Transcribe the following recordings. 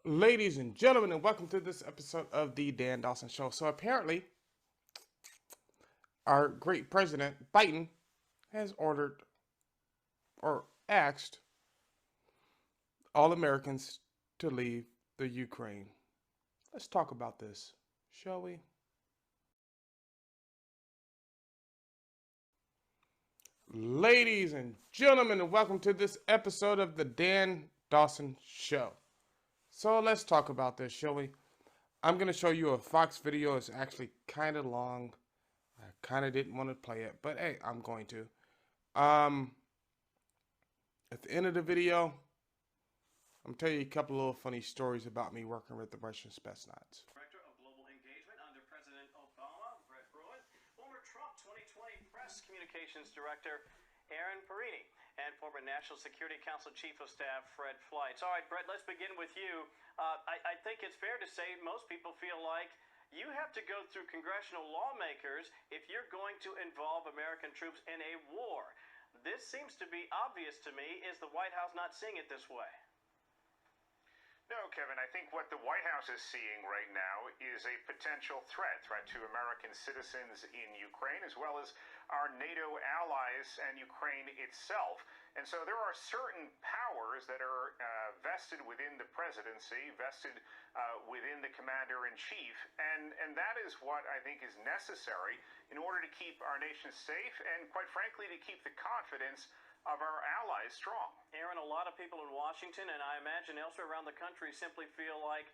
Ladies and gentlemen, and welcome to this episode of the Dan Dawson Show. So apparently, our great president, Biden, has ordered or asked all Americans to leave the Ukraine. Let's talk about this, shall we? Ladies and gentlemen, and welcome to this episode of the Dan Dawson Show. So let's talk about this, shall we? I'm going to show you a Fox video. It's actually kind of long. I kind of didn't want to play it, but hey, I'm going to. At the end of the video, I'm going to tell you a couple of little funny stories about me working with the Russian Spetsnaz. Director of Global Engagement under President Obama, Brett Bruin, former Trump 2020 Press Communications Director, Aaron Perini, and former National Security Council Chief of Staff, Fred Fleitz. All right, Brett, let's begin with you. I think it's fair to say most people feel like you have to go through congressional lawmakers if you're going to involve American troops in a war. This seems to be obvious to me. Is the White House not seeing it this way? No, Kevin, I think what the White House is seeing right now is a potential threat to American citizens in Ukraine, as well as our NATO allies and Ukraine itself. And so there are certain powers that are vested within the presidency, vested within the commander-in-chief, and that is what I think is necessary in order to keep our nation safe and, quite frankly, to keep the confidence of our allies strong. Aaron, a lot of people in Washington, and I imagine elsewhere around the country, simply feel like,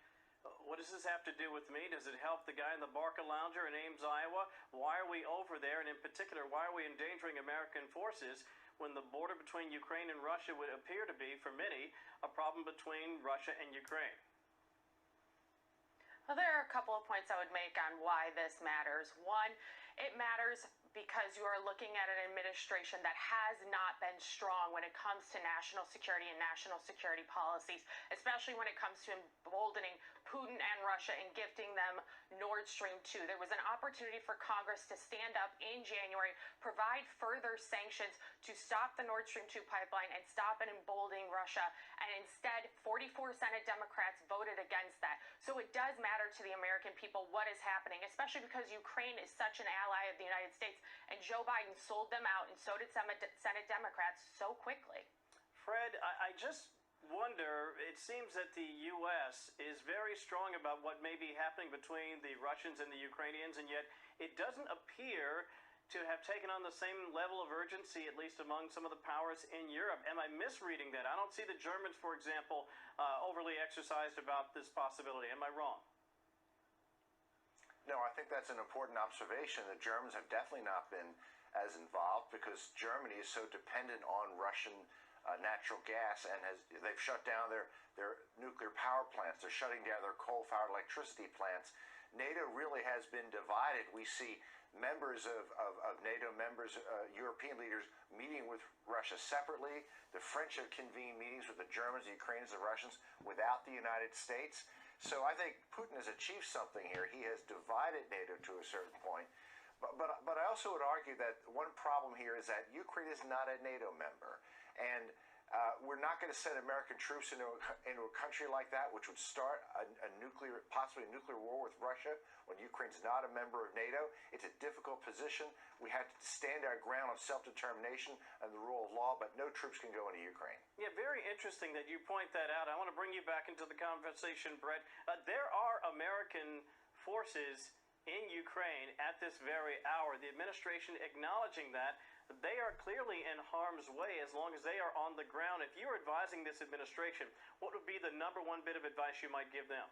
what does this have to do with me? Does it help the guy in the Barca Lounger in Ames, Iowa? Why are we over there? And in particular, why are we endangering American forces when the border between Ukraine and Russia would appear to be, for many, a problem between Russia and Ukraine? Well, there are a couple of points I would make on why this matters. One, it matters because you are looking at an administration that has not been strong when it comes to national security and national security policies, especially when it comes to emboldening Putin and Russia and gifting them Nord Stream 2. There was an opportunity for Congress to stand up in January, provide further sanctions to stop the Nord Stream 2 pipeline and stop and emboldening Russia. And instead, 44 Senate Democrats voted against that. So it does matter to the American people what is happening, especially because Ukraine is such an ally of the United States. And Joe Biden sold them out, and so did Senate Democrats so quickly. Fred, I just wonder, it seems that the U.S. is very strong about what may be happening between the Russians and the Ukrainians, and yet it doesn't appear to have taken on the same level of urgency, at least among some of the powers in Europe. Am I misreading that? I don't see the Germans, for example, overly exercised about this possibility. Am I wrong? No, I think that's an important observation. The Germans have definitely not been as involved because Germany is so dependent on Russian natural gas, and they've shut down their nuclear power plants. They're shutting down their coal-fired electricity plants. NATO really has been divided. We see members of NATO members, European leaders, meeting with Russia separately. The French have convened meetings with the Germans, the Ukrainians, the Russians without the United States. So I think Putin has achieved something here. He has divided NATO to a certain point. But I also would argue that one problem here is that Ukraine is not a NATO member. And we're not going to send American troops into a country like that, which would start possibly a nuclear war with Russia when Ukraine's not a member of NATO. It's a difficult position. We have to stand our ground on self-determination and the rule of law, but no troops can go into Ukraine. Yeah, very interesting that you point that out. I want to bring you back into the conversation, Brett. There are American forces in Ukraine at this very hour. The administration acknowledging that they are clearly in harm's way as long as they are on the ground. If you're advising this administration, what would be the number one bit of advice you might give them?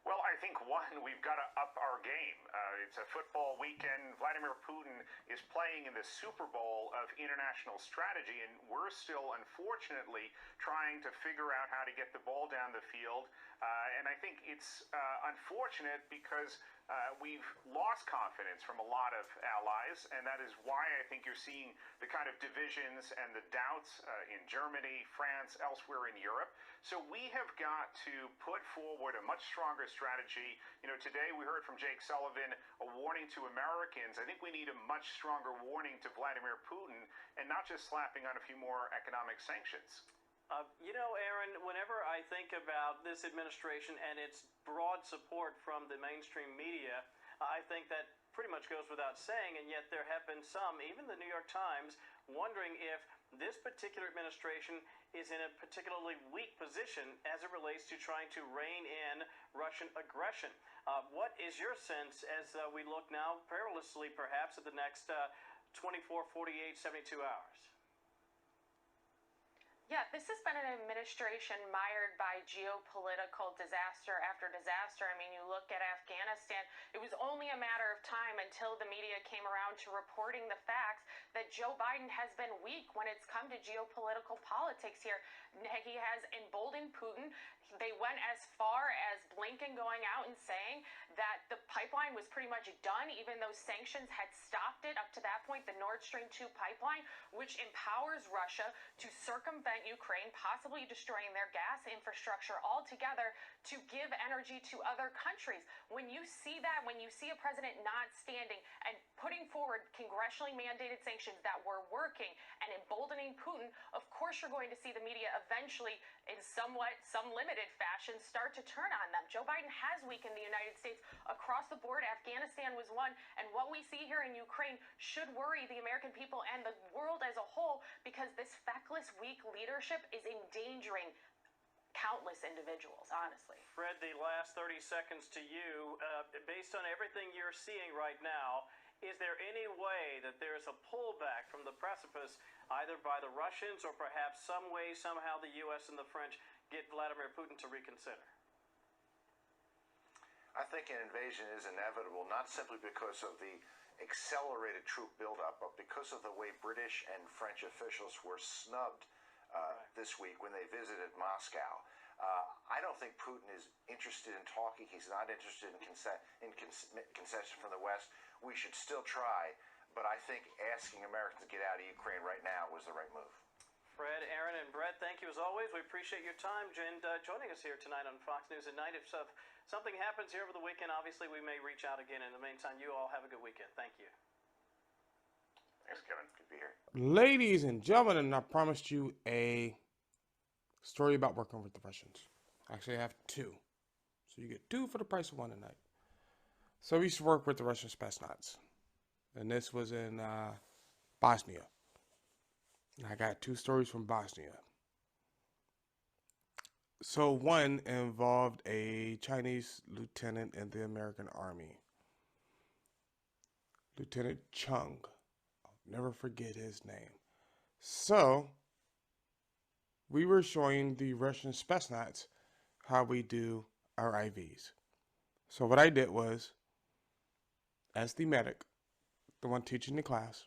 Well, I think, one, we've got to up our game. It's a football weekend. Vladimir Putin is playing in the Super Bowl of international strategy, and we're still, unfortunately, trying to figure out how to get the ball down the field. And I think it's unfortunate because we've lost confidence from a lot of allies, and that is why I think you're seeing the kind of divisions and the doubts in Germany, France, elsewhere in Europe. So we have got to put forward a much stronger strategy. You know, today we heard from Jake Sullivan a warning to Americans. I think we need a much stronger warning to Vladimir Putin and not just slapping on a few more economic sanctions. Aaron, whenever I think about this administration and its broad support from the mainstream media, I think that pretty much goes without saying, and yet there have been some, even the New York Times, wondering if this particular administration is in a particularly weak position as it relates to trying to rein in Russian aggression. What is your sense as we look now, perilously perhaps, at the next 24, 48, 72 hours? Yeah, this has been an administration mired by geopolitical disaster after disaster. I mean, you look at Afghanistan, it was only a matter of time until the media came around to reporting the facts that Joe Biden has been weak when it's come to geopolitical politics here. He has emboldened Putin. They went as far as Blinken going out and saying that the pipeline was pretty much done, even though sanctions had stopped it up to that point, the Nord Stream 2 pipeline, which empowers Russia to circumvent Ukraine, possibly destroying their gas infrastructure altogether to give energy to other countries. When you see that, when you see a president not standing and putting forward congressionally mandated sanctions that were working and emboldening Putin, of course you're going to see the media eventually, in some limited fashion, start to turn on them. Joe Biden has weakened the United States across the board. Afghanistan was one, and what we see here in Ukraine should worry the American people and the world as a whole, because this feckless, weak leadership is endangering countless individuals, honestly. Fred, the last 30 seconds to you. Based on everything you're seeing right now, is there any way that there's a pullback from the precipice, either by the Russians or perhaps some way, somehow the U.S. and the French get Vladimir Putin to reconsider? I think an invasion is inevitable, not simply because of the accelerated troop buildup, but because of the way British and French officials were snubbed this week when they visited Moscow. I don't think Putin is interested in talking. He's not interested in concession from the West. We should still try, but I think asking Americans to get out of Ukraine right now was the right move. Fred, Aaron, and Brett, thank you as always. We appreciate your time and joining us here tonight on Fox News at Night. If something happens here over the weekend, obviously we may reach out again. In the meantime, you all have a good weekend. Thank you. Thanks, Kevin. Good to be here. Ladies and gentlemen, I promised you a story about working with the Russians. Actually, I have two. So you get two for the price of one tonight. So we used to work with the Russian Spetsnaz. And this was in Bosnia. And I got two stories from Bosnia. So one involved a Chinese lieutenant in the American Army. Lieutenant Chung. I'll never forget his name. So we were showing the Russian Spetsnaz how we do our IVs. So what I did was, as the medic, the one teaching the class,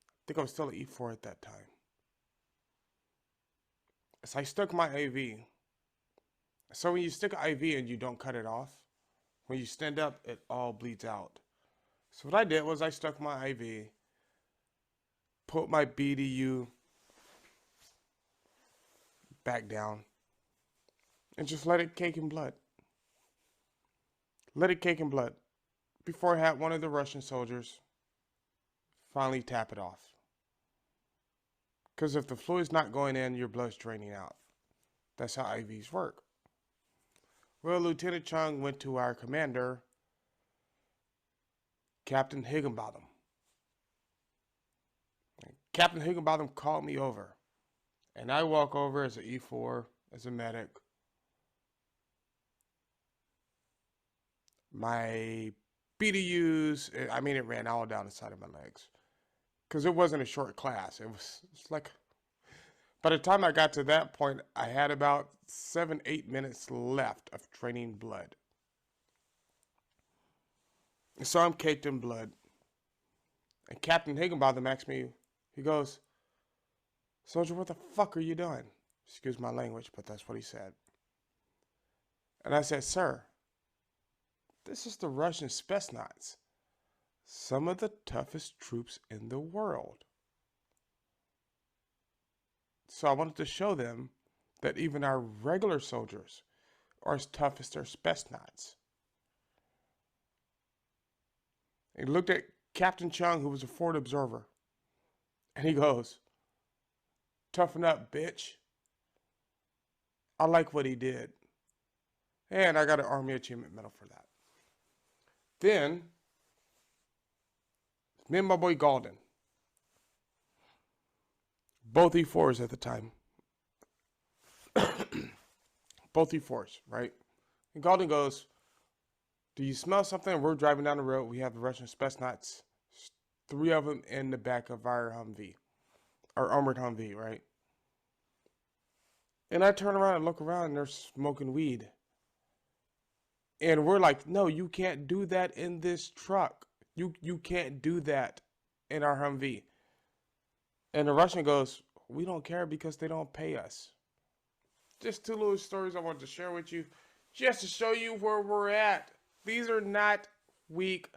I think I was still at E4 at that time. So I stuck my IV. So when you stick an IV and you don't cut it off, when you stand up, it all bleeds out. So what I did was I stuck my IV, put my BDU back down, and just let it cake in blood. Let it cake in blood before I had one of the Russian soldiers finally tap it off. Because if the fluid's not going in, your blood's draining out. That's how IVs work. Well, Lieutenant Chung went to our commander, Captain Higginbotham. Captain Higginbotham called me over. And I walk over as an E4, as a medic. My BDUs, I mean, it ran all down the side of my legs. Because it wasn't a short class. It's like, by the time I got to that point, I had about 7-8 minutes left of draining blood. So I'm caked in blood. And Captain Higginbotham asked me, he goes, "Soldier, what the fuck are you doing?" Excuse my language, but that's what he said. And I said, "Sir, this is the Russian Spetsnaz. Some of the toughest troops in the world. So I wanted to show them that even our regular soldiers are as tough as their Spetsnaz." He looked at Captain Chung, who was a forward observer, and he goes, Toughen up, bitch. I like what he did. And I got an Army Achievement Medal for that. Then, me and my boy Galden. Both E4s at the time. Both E4s, right? And Galden goes, do you smell something? We're driving down the road. We have the Russian Spetsnaz. 3 of them in the back of our Humvee. Our armored Humvee, right? And I turn around and look around and they're smoking weed. And we're like, no, you can't do that in this truck. You can't do that in our Humvee. And the Russian goes, we don't care because they don't pay us. Just 2 little stories I wanted to share with you, just to show you where we're at. These are not weak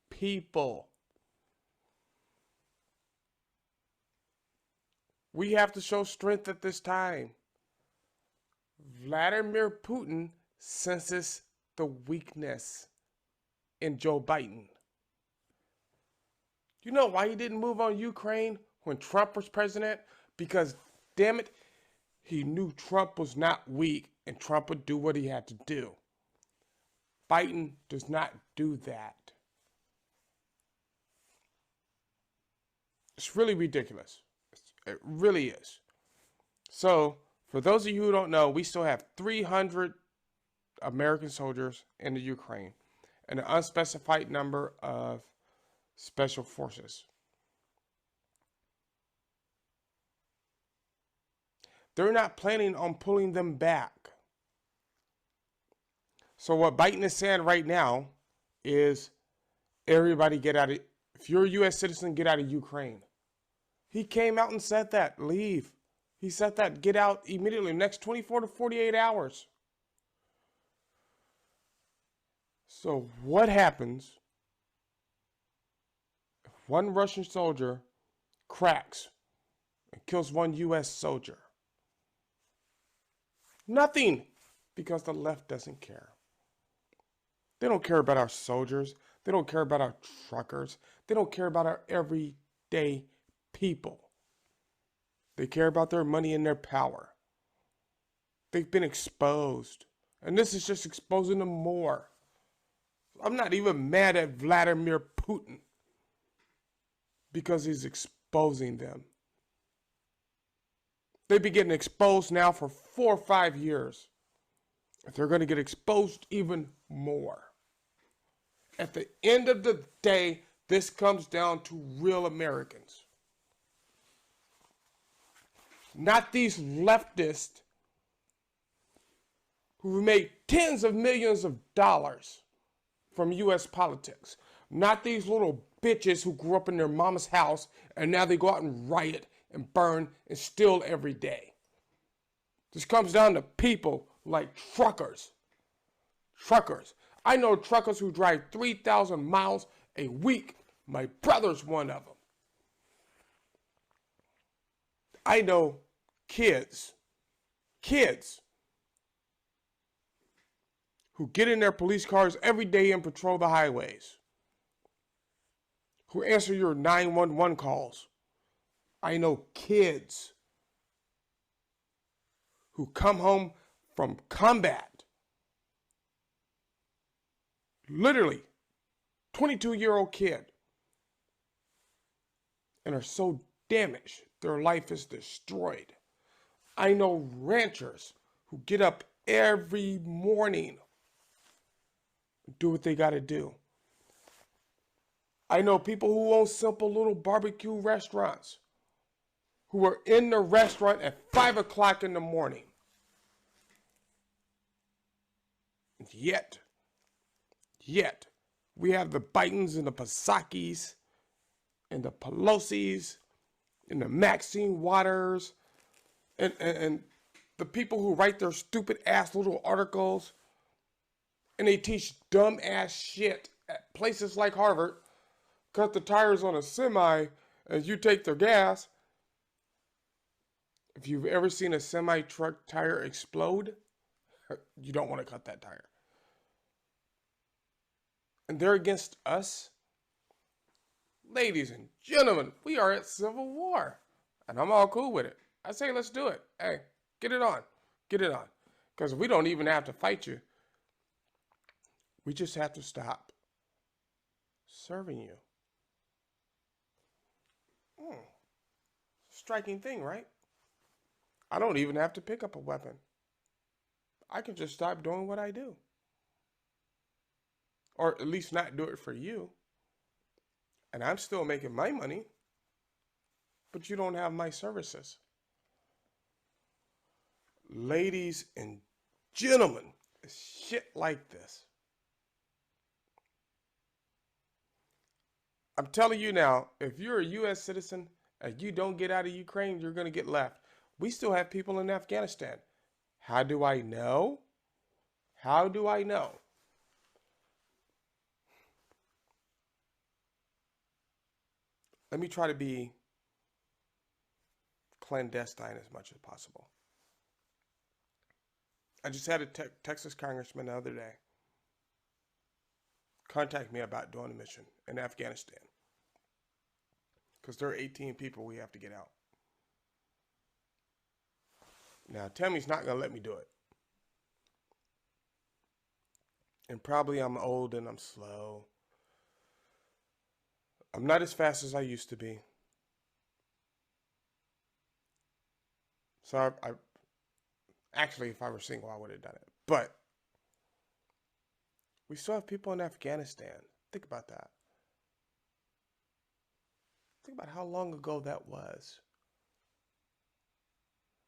people. We have to show strength at this time. Vladimir Putin senses the weakness in Joe Biden. You know why he didn't move on Ukraine when Trump was president? Because, damn it, he knew Trump was not weak and Trump would do what he had to do. Biden does not do that. It's really ridiculous. It really is. So, for those of you who don't know, we still have 300 American soldiers in the Ukraine and an unspecified number of special forces. They're not planning on pulling them back. So what Biden is saying right now is everybody get out of, if you're a U.S. citizen, get out of Ukraine. He came out and said that, leave. He said that, get out immediately, next 24 to 48 hours. So what happens if one Russian soldier cracks and kills one U.S. soldier? Nothing, because the left doesn't care. They don't care about our soldiers. They don't care about our truckers. They don't care about our everyday people. They care about their money and their power. They've been exposed. And this is just exposing them more. I'm not even mad at Vladimir Putin because he's exposing them. They've been getting exposed now for 4 or 5 years. They're going to get exposed even more. At the end of the day, this comes down to real Americans. Not these leftists who made tens of millions of dollars from U.S. politics. Not these little bitches who grew up in their mama's house and now they go out and riot and burn and steal every day. This comes down to people like truckers. Truckers. I know truckers who drive 3,000 miles a week. My brother's one of them. I know kids who get in their police cars every day and patrol the highways, who answer your 911 calls. I know kids who come home from combat, literally 22-year-old kid, and are so damaged their life is destroyed. I know ranchers who get up every morning and do what they got to do. I know people who own simple little barbecue restaurants who are in the restaurant at 5 o'clock in the morning. Yet, we have the Bidens and the Psaki's and the Pelosi's and the Maxine Waters and the people who write their stupid ass little articles and they teach dumb ass shit at places like Harvard. Cut the tires on a semi as you take their gas. If you've ever seen a semi truck tire explode, you don't want to cut that tire. And they're against us. Ladies and gentlemen, we are at civil war. And I'm all cool with it. I say let's do it. Hey, get it on. Get it on. Because we don't even have to fight you. We just have to stop serving you. Striking thing, right? I don't even have to pick up a weapon. I can just stop doing what I do. Or at least not do it for you. And I'm still making my money. But you don't have my services. Ladies and gentlemen, it's shit like this. I'm telling you now, if you're a U.S. citizen and you don't get out of Ukraine, you're going to get left. We still have people in Afghanistan. How do I know? How do I know? Let me try to be clandestine as much as possible. I just had a Texas congressman the other day contact me about doing a mission in Afghanistan. Because there are 18 people we have to get out. Now, Tammy's not going to let me do it. And probably I'm old and I'm slow. I'm not as fast as I used to be. So I actually, if I were single, I would have done it. But we still have people in Afghanistan. Think about that. Think about how long ago that was.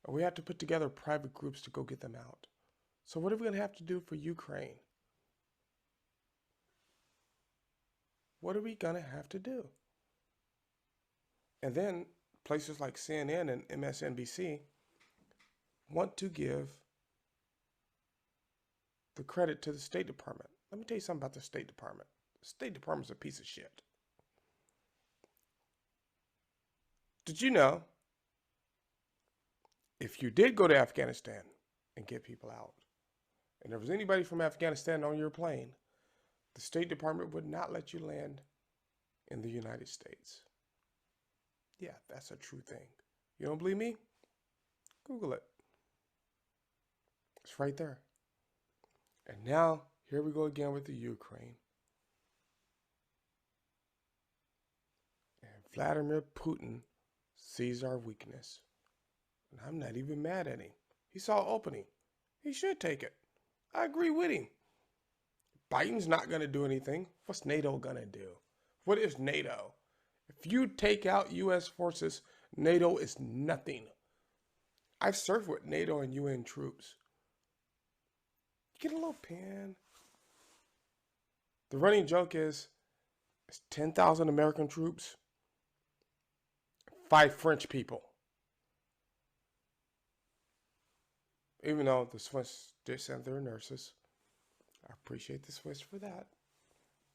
And we have to put together private groups to go get them out. So what are we going to have to do for Ukraine? What are we going to have to do? And then places like CNN and MSNBC want to give the credit to the State Department. Let me tell you something about the State Department. The State Department's a piece of shit. Did you know if you did go to Afghanistan and get people out, and there was anybody from Afghanistan on your plane, the State Department would not let you land in the United States? Yeah, that's a true thing. You don't believe me? Google it. It's right there. And now, here we go again with the Ukraine. And Vladimir Putin sees our weakness. And I'm not even mad at him. He saw opening. He should take it. I agree with him. Biden's not going to do anything. What's NATO going to do? What is NATO? If you take out U.S. forces, NATO is nothing. I've served with NATO and UN troops. Get a little pen. The running joke is it's 10,000 American troops, 5 French people. Even though the Swiss did send their nurses. I appreciate the Swiss for that.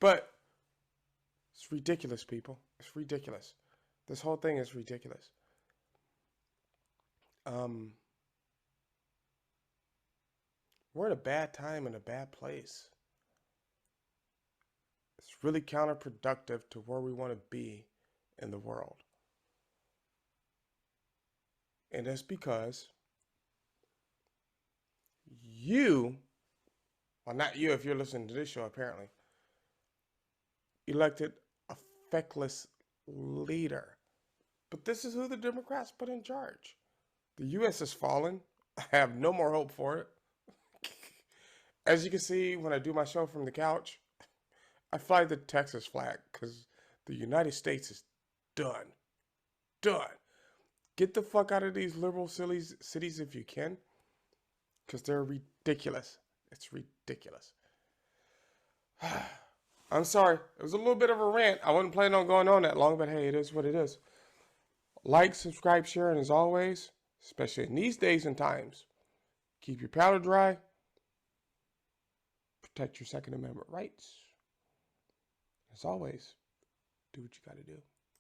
But it's ridiculous, people. It's ridiculous. This whole thing is ridiculous. We're in a bad time and a bad place. It's really counterproductive to where we want to be in the world. And that's because you, well, not you if you're listening to this show apparently, elected a feckless leader. But this is who the Democrats put in charge. The U.S. has fallen. I have no more hope for it. As you can see, when I do my show from the couch, I fly the Texas flag because the United States is done. Done. Get the fuck out of these liberal cities if you can, because they're ridiculous. It's ridiculous. I'm sorry. It was a little bit of a rant. I wasn't planning on going on that long, but hey, it is what it is. Like, subscribe, share, and as always, especially in these days and times, keep your powder dry. Protect your Second Amendment rights. As always, do what you got to do.